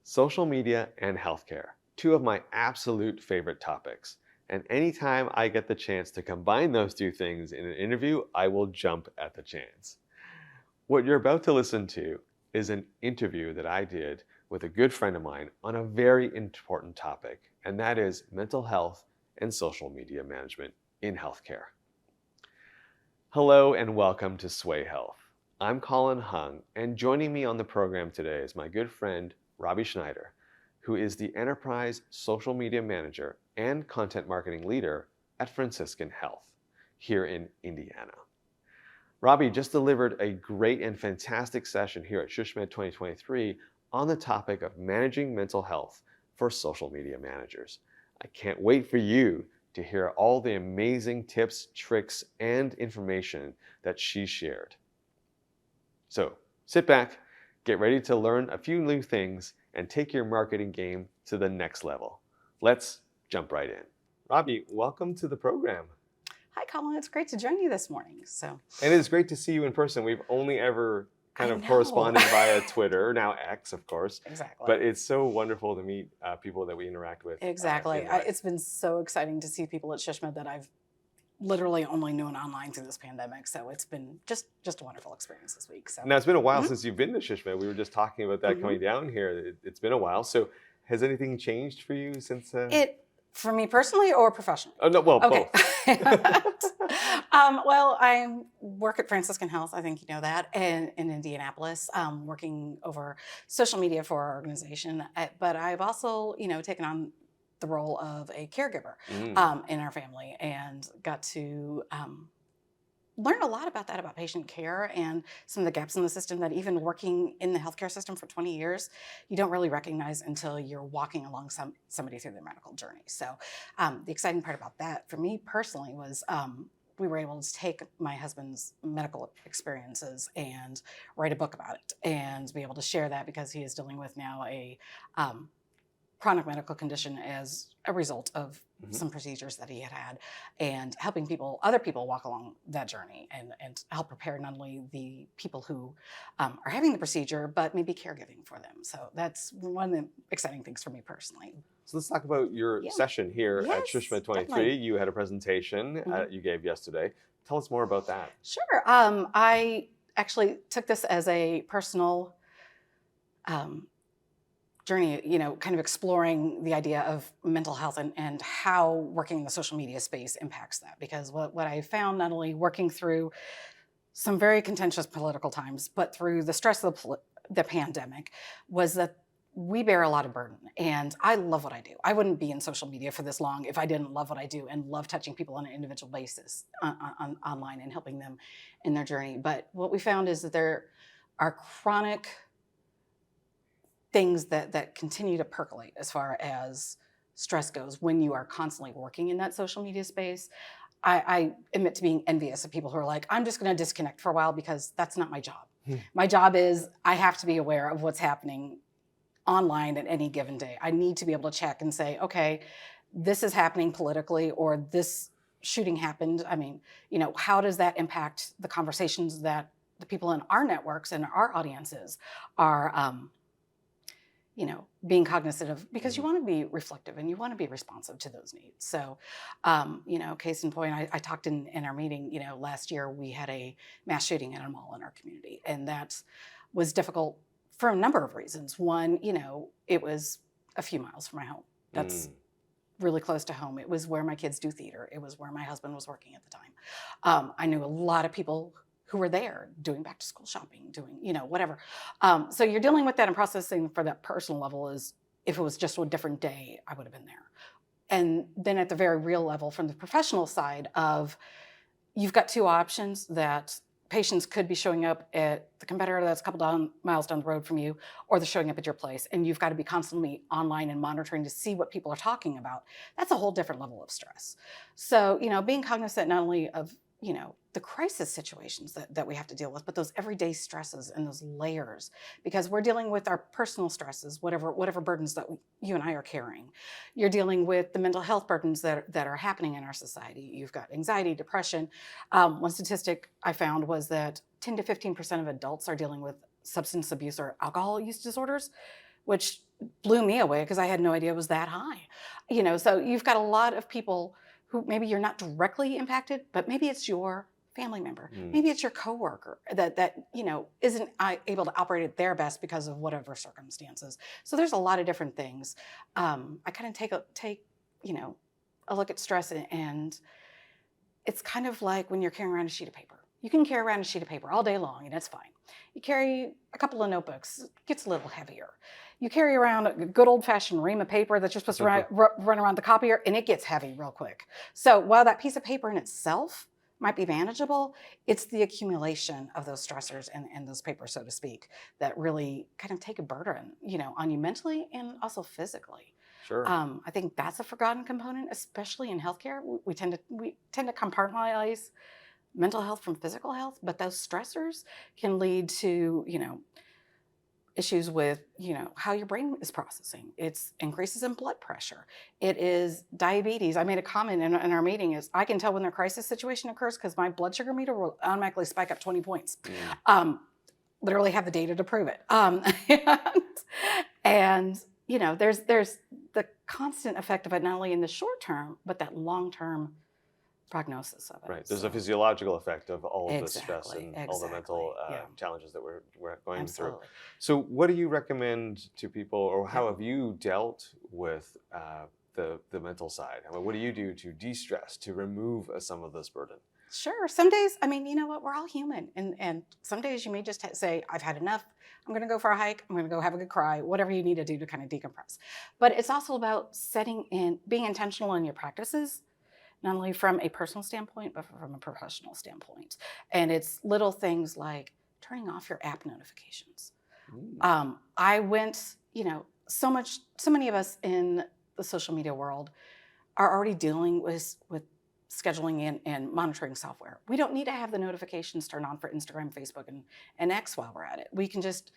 Social media and healthcare, two of my absolute favorite topics. And anytime I get the chance to combine those two things in an interview, I will jump at the chance. What you're about to listen to is an interview that I did with a good friend of mine on a very important topic, and that is mental health and social media management in healthcare. Hello and welcome to Sway Health. I'm Colin Hung, and joining me on the program today is my good friend, Robbie Schneider, who is the Enterprise Social Media Manager and Content Marketing Leader at Franciscan Health here in Indiana. Robbie just delivered a great and fantastic session here at SHUSHMED 2023 on the topic of managing mental health for social media managers. I can't wait for you to hear all the amazing tips, tricks, and information that she shared. So sit back, get ready to learn a few new things, and take your marketing game to the next level. Let's jump right in. Robbie, welcome to the program. Hi, Colin. It's great to join you this morning. And it's great to see you in person. We've only ever kind of corresponded via Twitter, now X, of course. Exactly. But it's so wonderful to meet people that we interact with. Exactly. It's been so exciting to see people at SHUSHMED that I've literally only known online through this pandemic. So it's been just a wonderful experience this week. So now it's been a while since you've been to SHUSHMED. We were just talking about that coming down here. It's been a while. So has anything changed for you since? For me personally or professionally? Oh no, well, okay. Both. Well, I work at Franciscan Health. I think you know that, in Indianapolis, working over social media for our organization. But I've also, taken on the role of a caregiver in our family, and got to learn a lot about that, about patient care and some of the gaps in the system that even working in the healthcare system for 20 years, you don't really recognize until you're walking along somebody through their medical journey. So the exciting part about that for me personally was we were able to take my husband's medical experiences and write a book about it and be able to share that, because he is dealing with now a chronic medical condition as a result of some procedures that he had, and helping other people walk along that journey and help prepare not only the people who are having the procedure, but maybe caregiving for them. So that's one of the exciting things for me personally. So let's talk about your session here at SHUSHMED 23. Definitely. You had a presentation you gave yesterday. Tell us more about that. Sure. I actually took this as a personal journey, kind of exploring the idea of mental health and how working in the social media space impacts that. Because what I found, not only working through some very contentious political times, but through the stress of the pandemic, was that we bear a lot of burden. And I love what I do. I wouldn't be in social media for this long if I didn't love what I do and love touching people on an individual basis online and helping them in their journey. But what we found is that there are chronic things that continue to percolate as far as stress goes when you are constantly working in that social media space. I admit to being envious of people who are like, I'm just going to disconnect for a while, because that's not my job. My job is I have to be aware of what's happening online at any given day. I need to be able to check and say, okay, this is happening politically, or this shooting happened. I mean, how does that impact the conversations that the people in our networks and our audiences are being cognizant of, because you want to be reflective and you want to be responsive to those needs. So, case in point, I talked in our meeting, last year we had a mass shooting at a mall in our community, and that was difficult for a number of reasons. One, it was a few miles from my home. That's really close to home. It was where my kids do theater. It was where my husband was working at the time. I knew a lot of people who were there doing back to school shopping, doing, whatever. So you're dealing with that and processing for that personal level. Is if it was just a different day, I would have been there. And then at the very real level, from the professional side of, you've got two options: that patients could be showing up at the competitor that's a couple miles down the road from you, or they're showing up at your place, and you've got to be constantly online and monitoring to see what people are talking about. That's a whole different level of stress. So, being cognizant not only of the crisis situations that we have to deal with, but those everyday stresses and those layers, because we're dealing with our personal stresses, whatever burdens that you and I are carrying. You're dealing with the mental health burdens that are happening in our society. You've got anxiety, depression. One statistic I found was that 10 to 15% of adults are dealing with substance abuse or alcohol use disorders, which blew me away because I had no idea it was that high. So you've got a lot of people who maybe you're not directly impacted, but maybe it's your family member, Mm. maybe it's your coworker that isn't able to operate at their best because of whatever circumstances. So there's a lot of different things. I kind of take a look at stress, and it's kind of like when you're carrying around a sheet of paper. You can carry around a sheet of paper all day long, and it's fine. You carry a couple of notebooks, it gets a little heavier. You carry around a good old-fashioned ream of paper that you're supposed to run around the copier, and it gets heavy real quick. So while that piece of paper in itself might be manageable, it's the accumulation of those stressors and those papers, so to speak, that really kind of take a burden, on you mentally and also physically. Sure. I think that's a forgotten component, especially in healthcare. We tend to compartmentalize mental health from physical health, but those stressors can lead to, issues with, how your brain is processing. It's increases in blood pressure. It is diabetes. I made a comment in our meeting is I can tell when a crisis situation occurs because my blood sugar meter will automatically spike up 20 points. Literally have the data to prove it. And there's the constant effect of it, not only in the short term, but that long-term prognosis of it. Right. There's a physiological effect of all of the stress Exactly, and all the mental yeah. challenges that we're going Absolutely. through. So, what do you recommend to people, or how Yeah. have you dealt with the mental side? I mean, what do you do to de-stress, to remove some of this burden? Sure. Some days, I mean, you know what? We're all human. And some days you may just say, I've had enough. I'm going to go for a hike. I'm going to go have a good cry, whatever you need to do to kind of decompress. But it's also about being intentional in your practices, not only from a personal standpoint, but from a professional standpoint. And it's little things like turning off your app notifications. I went, so many of us in the social media world are already dealing with scheduling and monitoring software. We don't need to have the notifications turned on for Instagram, Facebook, and X while we're at it. We can just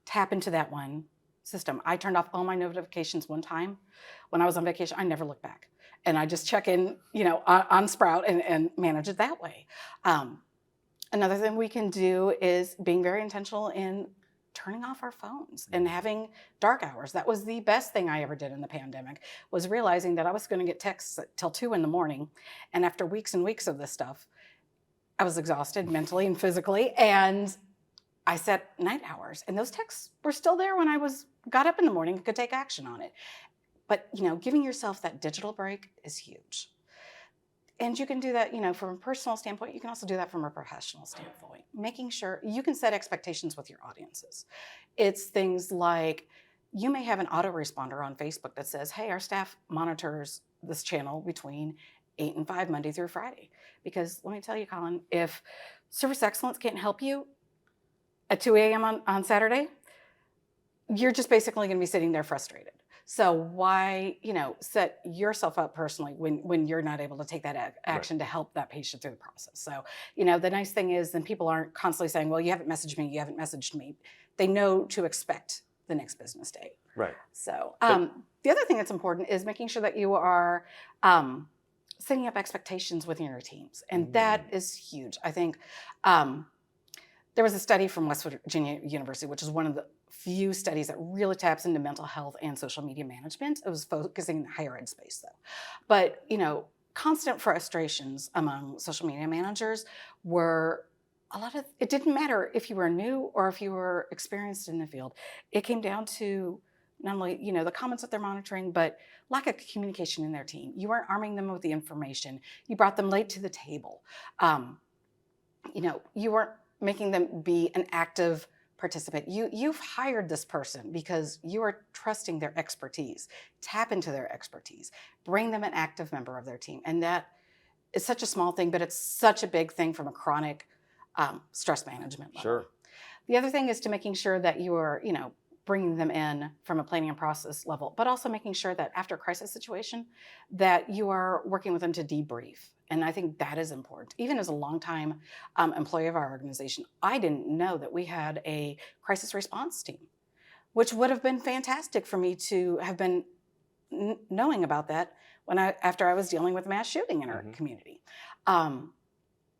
tap into that one system. I turned off all my notifications one time when I was on vacation. I never looked back. And I just check in, on Sprout and manage it that way. Another thing we can do is being very intentional in turning off our phones and having dark hours. That was the best thing I ever did in the pandemic, was realizing that I was going to get texts till 2 a.m. And after weeks and weeks of this stuff, I was exhausted mentally and physically. And I set night hours, and those texts were still there when I got up in the morning and could take action on it. But, giving yourself that digital break is huge. And you can do that, from a personal standpoint. You can also do that from a professional standpoint. Making sure you can set expectations with your audiences. It's things like you may have an autoresponder on Facebook that says, hey, our staff monitors this channel between 8 and 5, Monday through Friday. Because let me tell you, Colin, if service excellence can't help you at 2 a.m. on Saturday, you're just basically going to be sitting there frustrated. So why, set yourself up personally when you're not able to take that action to help that patient through the process. So, the nice thing is then people aren't constantly saying, well, you haven't messaged me. They know to expect the next business day. Right. So the other thing that's important is making sure that you are setting up expectations within your teams. And that is huge. I think there was a study from West Virginia University, which is one of the few studies that really taps into mental health and social media management. It was focusing in the higher ed space, though. But, constant frustrations among social media managers were it didn't matter if you were new or if you were experienced in the field. It came down to not only, the comments that they're monitoring, but lack of communication in their team. You weren't arming them with the information. You brought them late to the table. You weren't making them be an active participant. You've hired this person because you are trusting their expertise. Tap into their expertise. Bring them an active member of their team. And that is such a small thing, but it's such a big thing from a chronic stress management level. Sure. The other thing is to making sure that you are, bringing them in from a planning and process level, but also making sure that after a crisis situation, that you are working with them to debrief. And I think that is important. Even as a longtime employee of our organization, I didn't know that we had a crisis response team, which would have been fantastic for me to have been knowing about that after I was dealing with mass shooting in our community.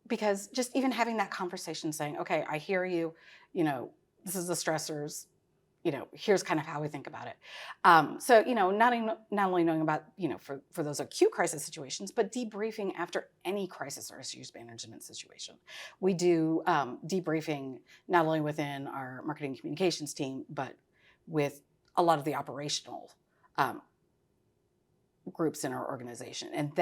Because just even having that conversation saying, okay, I hear you, this is the stressors, here's kind of how we think about it. So, not only knowing about, for those acute crisis situations, but debriefing after any crisis or issues management situation. We do debriefing not only within our marketing communications team, but with a lot of the operational groups in our organization. And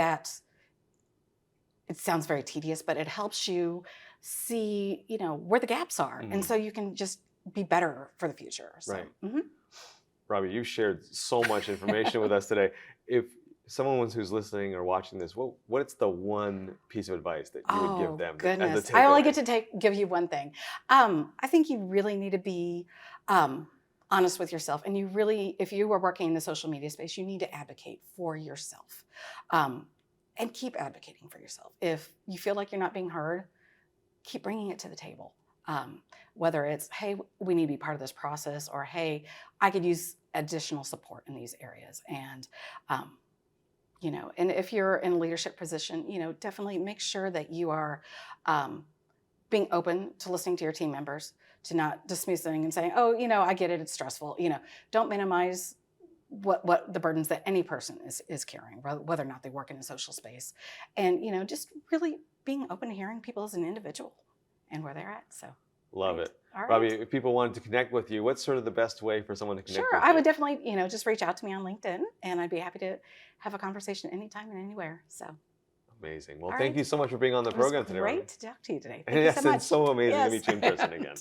it sounds very tedious, but it helps you see, where the gaps are. And so you can just be better for the future. So, right. Robbie, you shared so much information with us today. If someone who's listening or watching this, what's the one piece of advice that you would give them? Goodness. As a takeaway? I only get to give you one thing. I think you really need to be honest with yourself. And if you are working in the social media space, you need to advocate for yourself. And keep advocating for yourself. If you feel like you're not being heard, keep bringing it to the table. Whether it's, hey, we need to be part of this process, or hey, I could use additional support in these areas. And, and if you're in a leadership position, definitely make sure that you are being open to listening to your team members, to not dismissing and saying, oh, I get it, it's stressful. Don't minimize what the burdens that any person is carrying, whether or not they work in a social space. And, just really being open to hearing people as an individual and where they're at. So love it. All right. Robbie, if people wanted to connect with you, what's sort of the best way for someone to connect with you? Sure, I would definitely, just reach out to me on LinkedIn, and I'd be happy to have a conversation anytime and anywhere. So amazing. Well, thank you so much for being on the program today. Great to talk to you today. Thank you so much. It's so amazing to meet you in person again.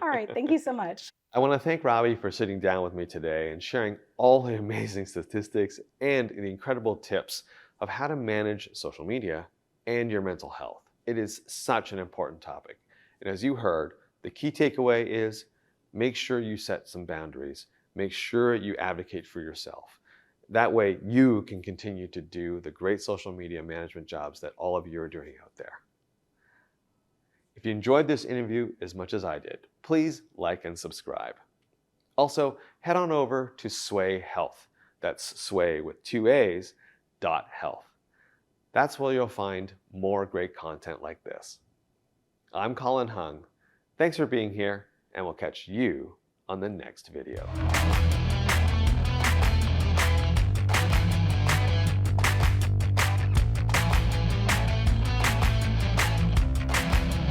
All right, thank you so much. I want to thank Robbie for sitting down with me today and sharing all the amazing statistics and the incredible tips of how to manage social media and your mental health. It is such an important topic. And as you heard, the key takeaway is make sure you set some boundaries. Make sure you advocate for yourself. That way you can continue to do the great social media management jobs that all of you are doing out there. If you enjoyed this interview as much as I did, please like and subscribe. Also, head on over to Sway Health. That's Sway with 2 A's, .health. That's where you'll find more great content like this. I'm Colin Hung. Thanks for being here, and we'll catch you on the next video.